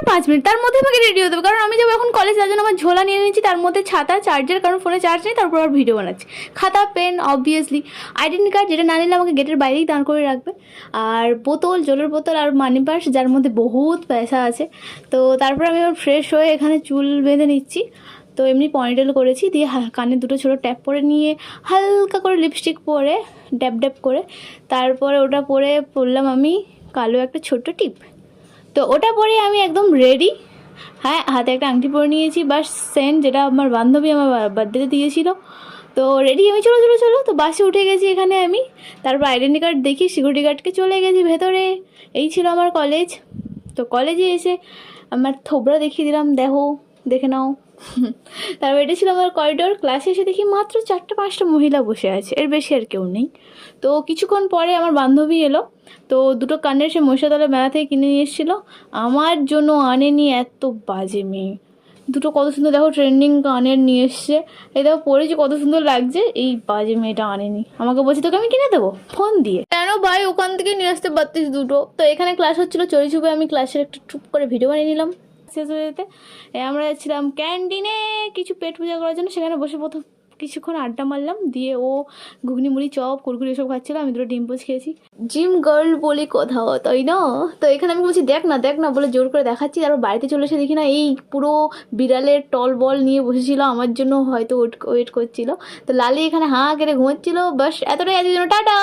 5 minute, তার মধ্যে আমাকে রেডি হতে হবে, কারণ আমি যাবো এখন কলেজ। তার জন্য আমার ঝোলা নিয়ে নিয়েছি, তার মধ্যে ছাতা, চার্জার, কারণ ফোনে চার্জ নেই, তারপর আর ভিডিও বানাচ্ছি, খাতা, পেন, অবভিয়াসলি আইডেন্টি কার্ড, যেটা না নিলে আমাকে গেটের বাইরেই দাঁড় করে রাখবে, আর বোতল, জলের বোতল, আর মানি পার্স যার মধ্যে বহুত পয়সা আছে। তো তারপর আমি আবার ফ্রেশ হয়ে এখানে চুল বেঁধে নিচ্ছি। তো এমনি পনিটেল করেছি, দিয়ে কানে দুটো ছোটো ট্যাপ পরে নিয়ে হালকা করে লিপস্টিক পরে ড্যাপ ড্যাপ করে, তারপরে ওটা পরলাম আমি কালো একটা ছোট্ট টিপ। তো ওটা পরে আমি একদম রেডি। হ্যাঁ, হাতে একটা আংটি পরে নিয়েছি, বাস সেন্ট, যেটা আমার বান্ধবী আমার বার্থডেতে দিয়েছিল। তো রেডি আমি, চলো চলো চলো। তো বাসে উঠে গেছি এখানে আমি, তারপর আইডেন্টি কার্ড দেখি, সিকিউরিটি গার্ডকে চলে গেছি ভেতরে। এই ছিল আমার কলেজ। তো কলেজে এসে আমার থোবরা দেখিয়ে দিলাম, দেখে নাও। তারপর এটা ছিল আমার করিডোর। ক্লাসে এসে দেখি মাত্র 4-5টা মহিলা বসে আছে, এর বেশি আর কেউ নেই। তো কিছুক্ষণ পরে আমার বান্ধবী এলো, তো দুটো কানের সে মহিষাদলে মেলা থেকে কিনে নিয়ে এসেছিলো, আমার জন্য আনেনি। এত বাজে মেয়ে। দুটো কত সুন্দর, দেখো ট্রেন্ডিং কানের নিয়ে এসছে, এই দেখো পরেছি, কত সুন্দর লাগছে। এই বাজে মেয়েটা আনেনি, আমাকে বলছি তোকে আমি কিনে দেবো ফোন দিয়ে। কেন ভাই, ওখান থেকে নিয়ে আসতে পারতিস দুটো। তো এখানে ক্লাস হচ্ছিলো, চড়ি চুপে আমি ক্লাসের একটা টুপ করে ভিডিও বানিয়ে নিলাম। শেষ হয়ে যেতে আমরা যাচ্ছিলাম ক্যান্টিনে কিছু পেট পূজা করার জন্য, সেখানে বসে প্রথম কিছুক্ষণ আড্ডা মারলাম, দিয়ে ও ঘুগনি মুড়ি চপ কুরকুরি এসব খাচ্ছিল, আমি দুটো ডিম পোচ খেয়েছি। জিম গার্ল বলে কোথাও, তাই না? তো এখানে আমি বলছি দেখ না বলে জোর করে দেখাচ্ছি, তারপর বাড়িতে চলে এসে দেখি না এই পুরো বিড়ালের টল বল নিয়ে বসেছিল, আমার জন্য হয়তো ওয়েট করছিল। তো লালি এখানে হাঁ কেটে ঘুমাচ্ছিল। বাস এতটাই, আজকের জন্য টাটা।